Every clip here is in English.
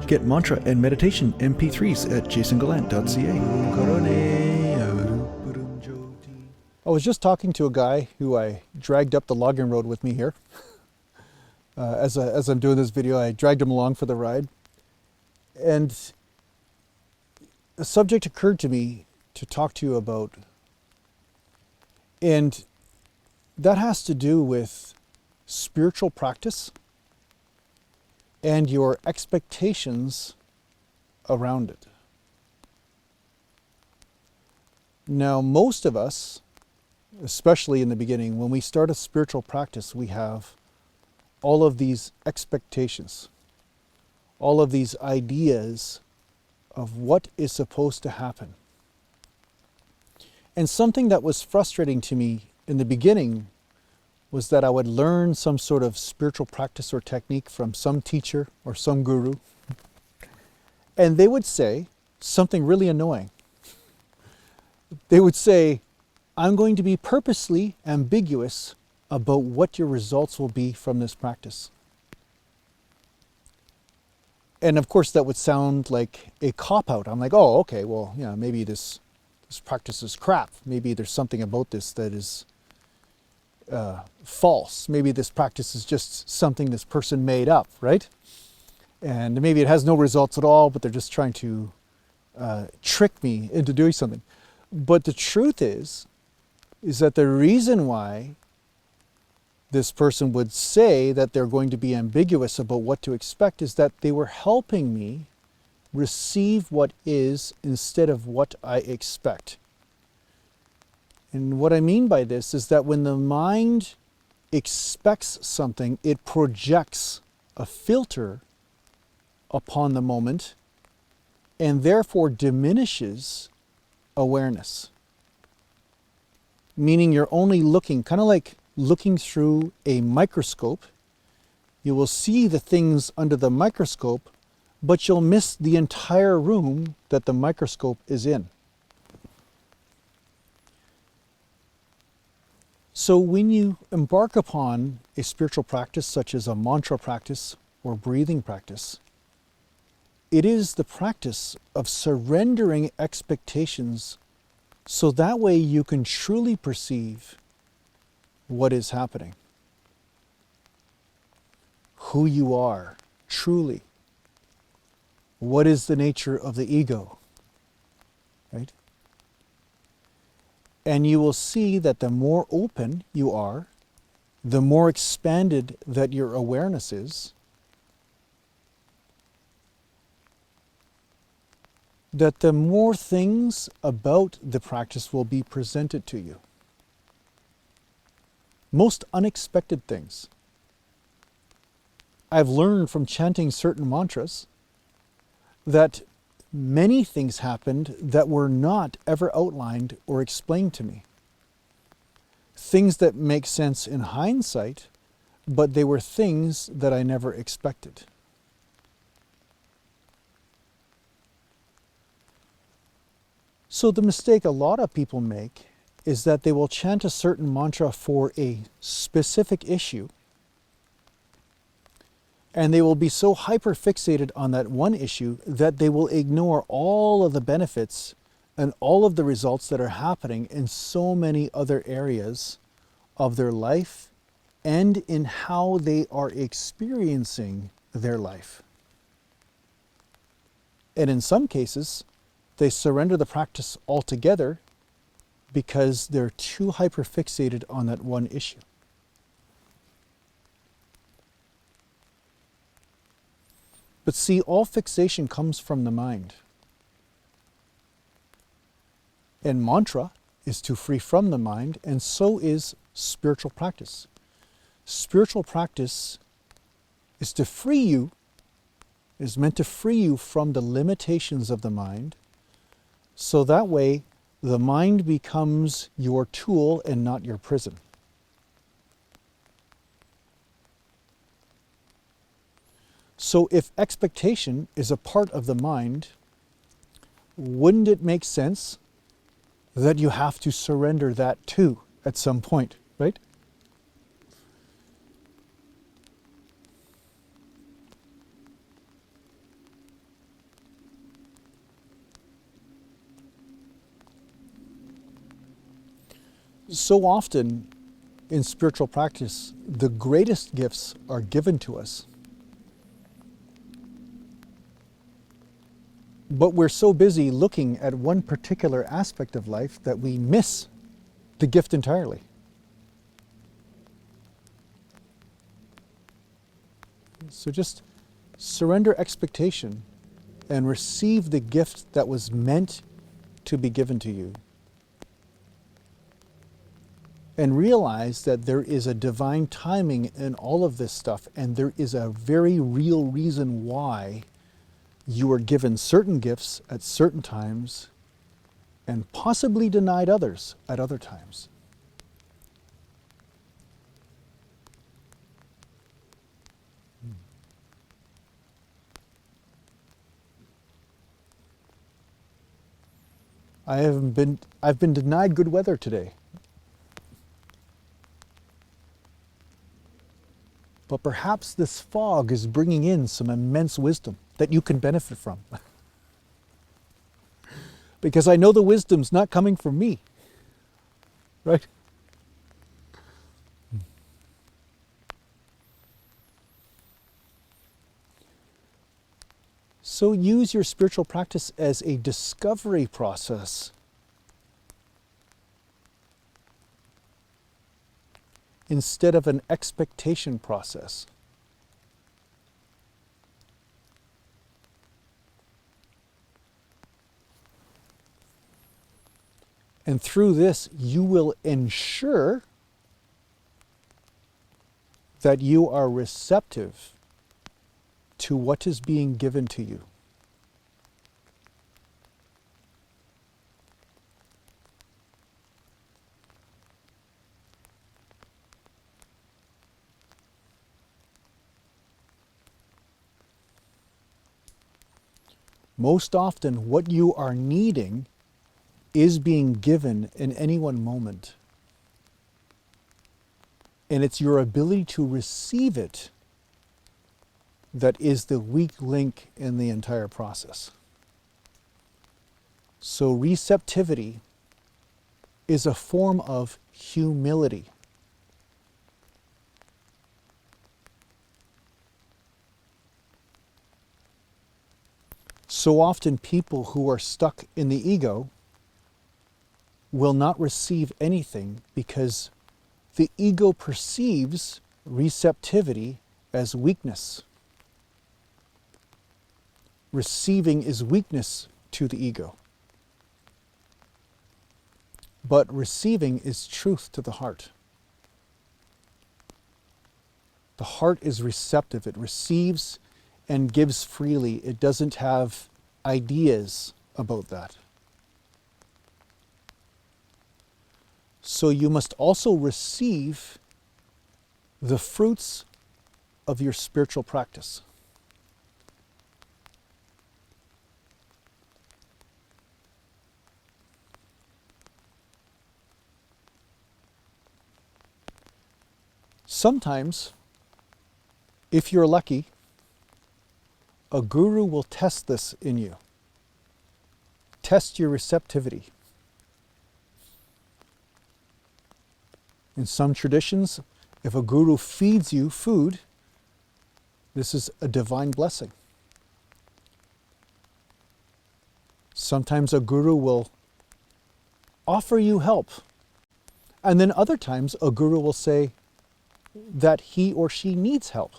Get mantra and meditation MP3s at jasongallant.ca. I was just talking to a guy who I dragged up the logging road with me here. As I'm doing this video, I dragged him along for the ride. And a subject occurred to me to talk to you about. And that has to do with spiritual practice and your expectations around it. Now, most of us, especially in the beginning, when we start a spiritual practice, we have all of these expectations, all of these ideas of what is supposed to happen. And something that was frustrating to me in the beginning was that I would learn some sort of spiritual practice or technique from some teacher or some guru, and they would say something really annoying. They would say, I'm going to be purposely ambiguous about what your results will be from this practice. And of course that would sound like a cop-out. I'm like, oh, okay, well, yeah, maybe this practice is crap. Maybe there's something about this that is false. Maybe this practice is just something this person made up, right? And maybe it has no results at all, but they're just trying to trick me into doing something. But the truth is that the reason why this person would say that they're going to be ambiguous about what to expect is that they were helping me receive what is instead of what I expect. And what I mean by this is that when the mind expects something, it projects a filter upon the moment and therefore diminishes awareness. Meaning you're only looking, kind of like looking through a microscope. You will see the things under the microscope, but you'll miss the entire room that the microscope is in. So when you embark upon a spiritual practice such as a mantra practice or breathing practice, it is the practice of surrendering expectations so that way you can truly perceive what is happening, who you are truly, what is the nature of the ego, right? And you will see that the more open you are, the more expanded that your awareness is, that the more things about the practice will be presented to you. Most unexpected things. I've learned from chanting certain mantras that many things happened that were not ever outlined or explained to me. Things that make sense in hindsight, but they were things that I never expected. So the mistake a lot of people make is that they will chant a certain mantra for a specific issue, and they will be so hyper-fixated on that one issue that they will ignore all of the benefits and all of the results that are happening in so many other areas of their life and in how they are experiencing their life. And in some cases, they surrender the practice altogether because they're too hyper-fixated on that one issue. But see, all fixation comes from the mind. And mantra is to free from the mind, and so is spiritual practice. Spiritual practice is to free you, is meant to free you from the limitations of the mind, so that way the mind becomes your tool and not your prison. So if expectation is a part of the mind, wouldn't it make sense that you have to surrender that too at some point, right? So often in spiritual practice, the greatest gifts are given to us. But we're so busy looking at one particular aspect of life that we miss the gift entirely. So just surrender expectation and receive the gift that was meant to be given to you. And realize that there is a divine timing in all of this stuff, and there is a very real reason why you are given certain gifts at certain times and possibly denied others at other times. I've been denied good weather today. But perhaps this fog is bringing in some immense wisdom that you can benefit from. Because I know the wisdom's not coming from me, right? So use your spiritual practice as a discovery process instead of an expectation process. And through this, you will ensure that you are receptive to what is being given to you. Most often, what you are needing is being given in any one moment. And it's your ability to receive it that is the weak link in the entire process. So receptivity is a form of humility. So often people who are stuck in the ego will not receive anything because the ego perceives receptivity as weakness. Receiving is weakness to the ego. But receiving is truth to the heart. The heart is receptive. It receives and gives freely. It doesn't have ideas about that. So you must also receive the fruits of your spiritual practice. Sometimes, if you're lucky, a guru will test this in you. Test your receptivity. In some traditions, if a guru feeds you food, this is a divine blessing. Sometimes a guru will offer you help. And then other times a guru will say that he or she needs help.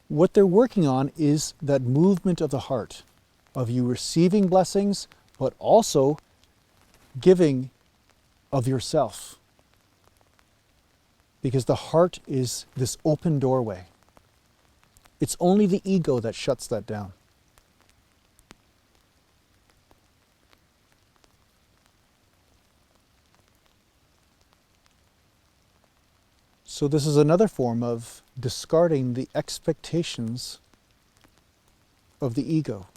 What they're working on is that movement of the heart, of you receiving blessings, but also giving of yourself. Because the heart is this open doorway. It's only the ego that shuts that down. So this is another form of discarding the expectations of the ego.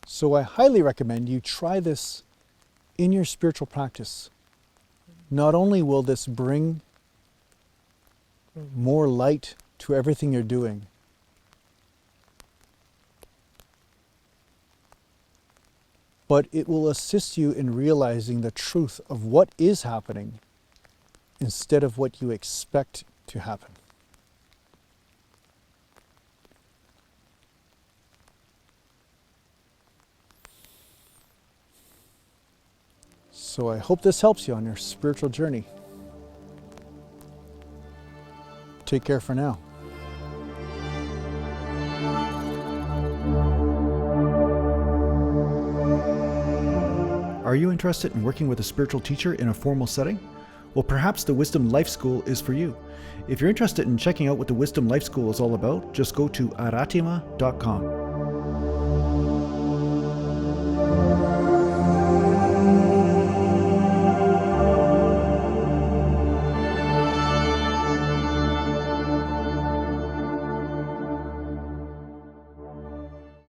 So I highly recommend you try this in your spiritual practice. Not only will this bring more light to everything you're doing, but it will assist you in realizing the truth of what is happening instead of what you expect to happen. So I hope this helps you on your spiritual journey. Take care for now. Are you interested in working with a spiritual teacher in a formal setting? Well, perhaps the Wisdom Life School is for you. If you're interested in checking out what the Wisdom Life School is all about, just go to aratima.com.